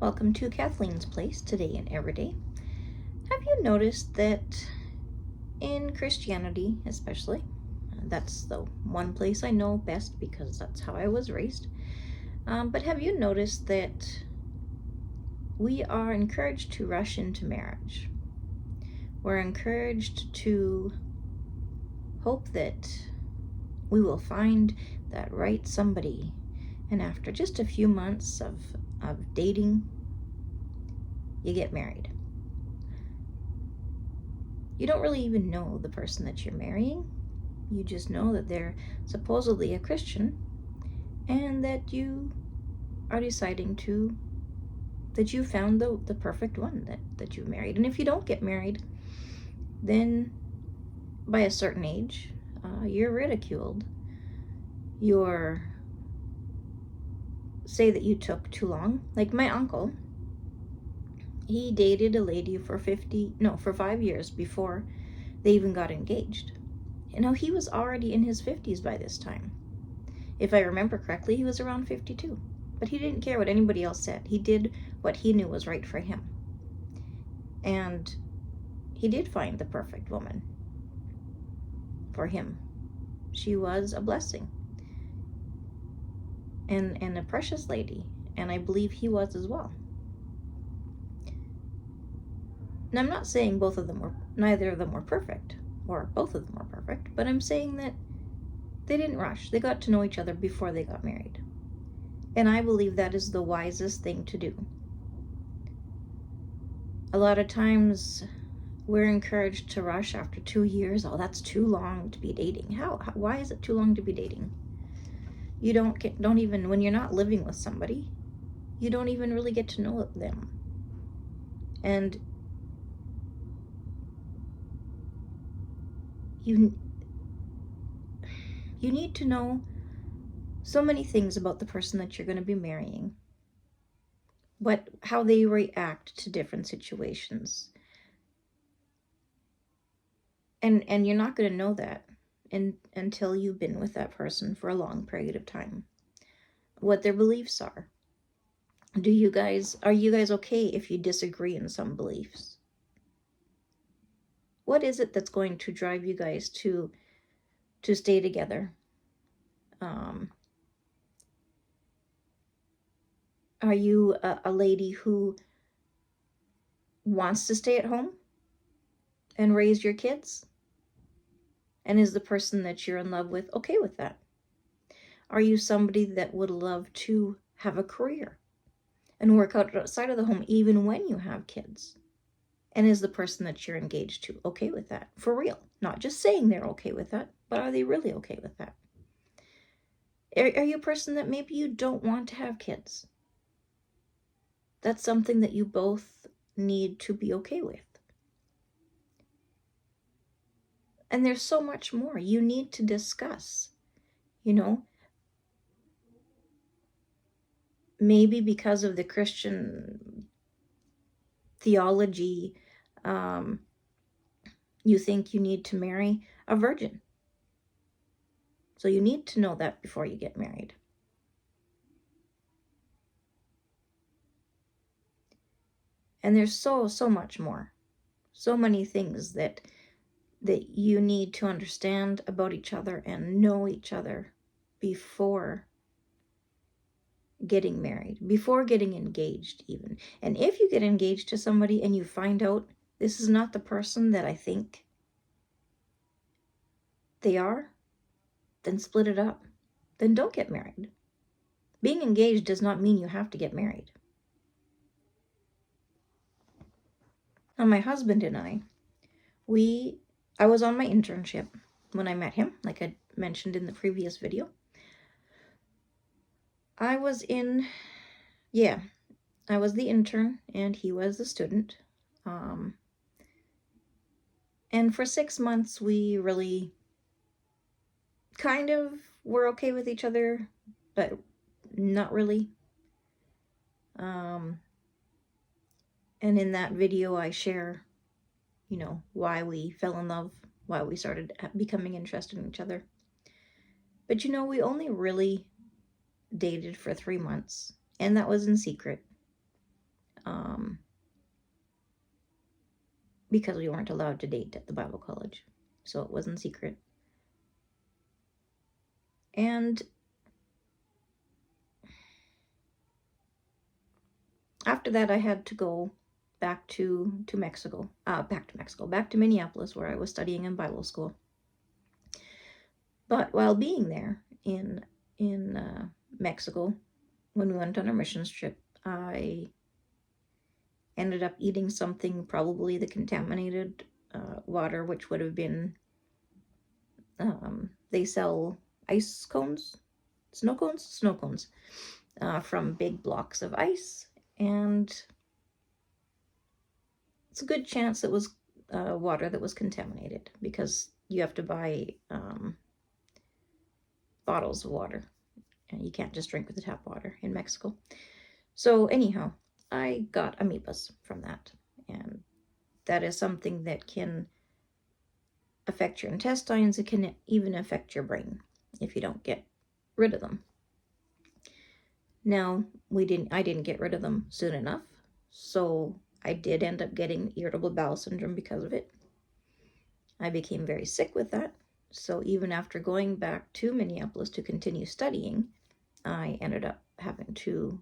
Welcome to Kathleen's Place, Today and Everyday. Have you noticed that in Christianity, especially, that's the one place I know best because that's how I was raised, but have you noticed that we are encouraged to rush into marriage? We're encouraged to hope that we will find that right somebody, and after just a few months of dating, you get married. You don't really even know the person that you're marrying. You just know that they're supposedly a Christian and that you are deciding that you found the perfect one that you married. And if you don't get married, then by a certain age, you're ridiculed. You're say that you took too long. Like my uncle, he dated a lady for 5 years before they even got engaged. You know, he was already in his 50s by this time. If I remember correctly, he was around 52. But he didn't care what anybody else said. He did what he knew was right for him. And he did find the perfect woman for him. She was a blessing. And a precious lady. And I believe he was as well. And I'm not saying neither of them were perfect, or both of them were perfect, but I'm saying that they didn't rush. They got to know each other before they got married. And I believe that is the wisest thing to do. A lot of times we're encouraged to rush after 2 years. Oh, that's too long to be dating. Why is it too long to be dating? You don't even, when you're not living with somebody, you don't even really get to know them. And you need to know so many things about the person that you're going to be marrying. How they react to different situations. And you're not going to know that until you've been with that person for a long period of time. What their beliefs are. Are you guys okay if you disagree in some beliefs? What is it that's going to drive you guys to stay together? Are you a lady who wants to stay at home and raise your kids? And is the person that you're in love with okay with that? Are you somebody that would love to have a career and work outside of the home even when you have kids? And is the person that you're engaged to okay with that? For real. Not just saying they're okay with that, but are they really okay with that? Are you a person that maybe you don't want to have kids? That's something that you both need to be okay with. And there's so much more you need to discuss, Maybe because of the Christian theology, you think you need to marry a virgin. So you need to know that before you get married. And there's so much more. So many things that you need to understand about each other and know each other before getting married, before getting engaged even. And if you get engaged to somebody and you find out this is not the person that I think they are, then split it up. Then don't get married. Being engaged does not mean you have to get married. Now, my husband and I was on my internship when I met him, like I mentioned in the previous video. I was the intern and he was the student. And for 6 months, we really kind of were okay with each other, but not really. And in that video, I share, why we fell in love, why we started becoming interested in each other. But, we only really dated for 3 months, and that was in secret. because we weren't allowed to date at the Bible college. So it wasn't secret. And after that, I had to go back to Minneapolis, where I was studying in Bible school. But while being there in Mexico, when we went on our missions trip, I ended up eating something, probably the contaminated water, which would have been, they sell ice cones, snow cones, from big blocks of ice. And it's a good chance it was water that was contaminated, because you have to buy bottles of water. And you can't just drink with the tap water in Mexico. So anyhow, I got amoebas from that. And that is something that can affect your intestines. It can even affect your brain if you don't get rid of them. Now, I didn't get rid of them soon enough. So I did end up getting irritable bowel syndrome because of it. I became very sick with that. So even after going back to Minneapolis to continue studying, I ended up having to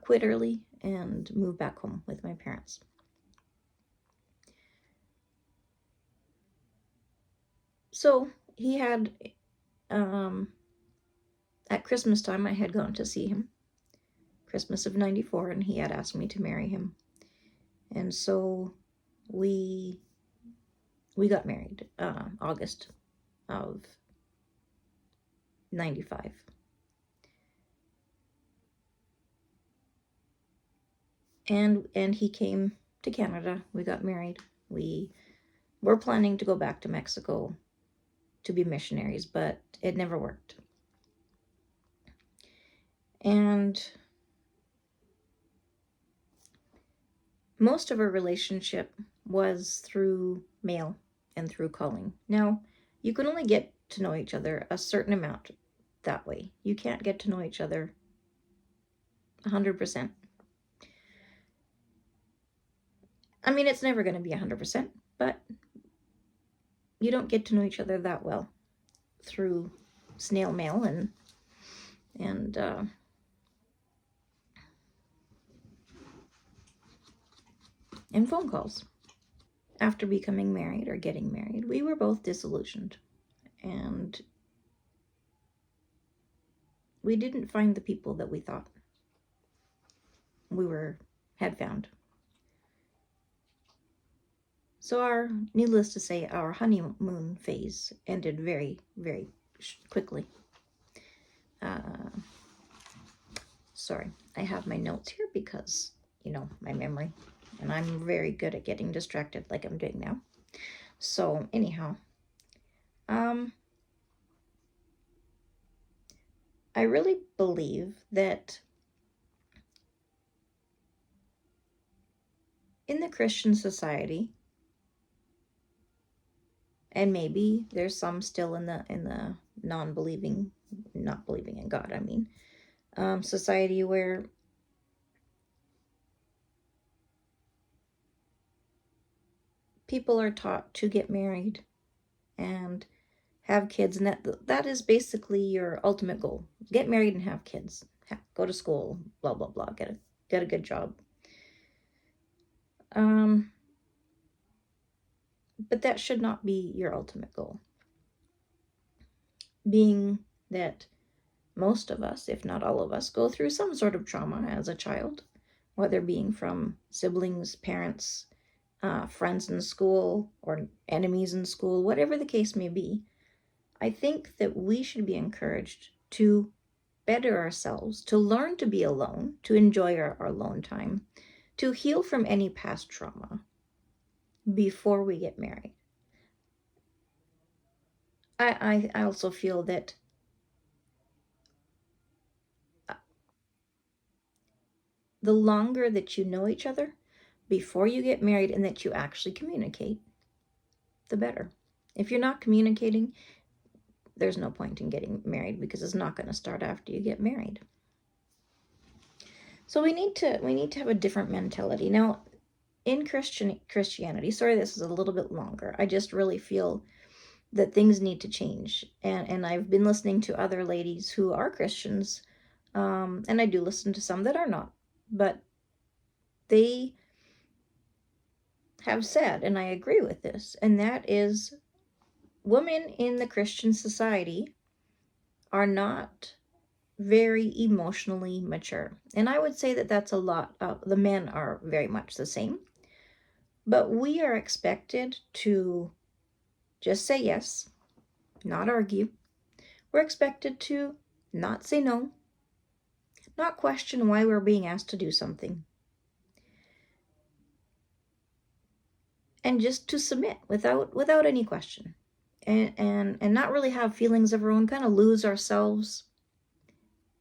quit early and move back home with my parents. So he had, at Christmas time, I had gone to see him, Christmas of '94, and he had asked me to marry him. And so we got married August of '95. And he came to Canada. We got married. We were planning to go back to Mexico to be missionaries, but it never worked. And most of our relationship was through mail and through calling. Now, you can only get to know each other a certain amount that way. You can't get to know each other 100%. I mean, it's never going to be 100%, but you don't get to know each other that well through snail mail and phone calls. After becoming married or getting married, we were both disillusioned, and we didn't find the people that we thought we had found. So needless to say, our honeymoon phase ended very, very quickly. Sorry, I have my notes here because, my memory, and I'm very good at getting distracted like I'm doing now. So anyhow, I really believe that in the Christian society, and maybe there's some still in the not believing in God, society, where people are taught to get married and have kids, and that is basically your ultimate goal. Get married and have kids. Go to school, blah, blah, blah. Get a good job. But that should not be your ultimate goal. Being that most of us, if not all of us, go through some sort of trauma as a child, whether being from siblings, parents, friends in school, or enemies in school, whatever the case may be. I think that we should be encouraged to better ourselves, to learn to be alone, to enjoy our alone time, to heal from any past trauma before we get married. I also feel that the longer that you know each other before you get married and that you actually communicate, the better. If you're not communicating, there's no point in getting married, because it's not going to start after you get married. So we need to have a different mentality. Now, in Christianity, sorry this is a little bit longer. I just really feel that things need to change. And I've been listening to other ladies who are Christians, and I do listen to some that are not, but they have said, and I agree with this, and that is women in the Christian society are not very emotionally mature. And I would say that that's a lot of the men are very much the same. But we are expected to just say yes, not argue. We're expected to not say no, not question why we're being asked to do something, and just to submit without any question. And not really have feelings of our own, kind of lose ourselves.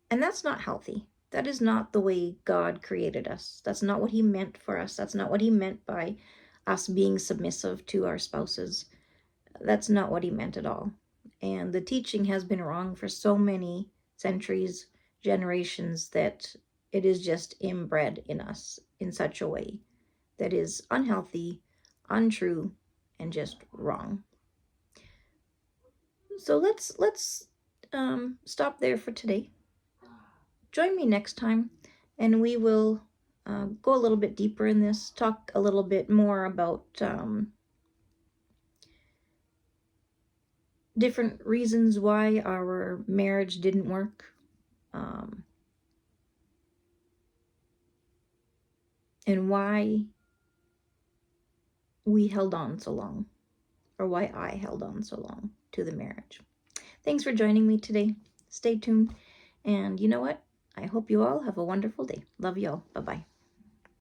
And that's not healthy. That is not the way God created us. That's not what he meant for us. That's not what he meant by us being submissive to our spouses. That's not what he meant at all. And the teaching has been wrong for so many centuries, generations, that it is just inbred in us in such a way that is unhealthy, untrue, and just wrong. So let's stop there for today. Join me next time, and we will go a little bit deeper in this, talk a little bit more about different reasons why our marriage didn't work, and why we held on so long, or why I held on so long to the marriage. Thanks for joining me today. Stay tuned, and you know what? I hope you all have a wonderful day. Love you all. Bye-bye.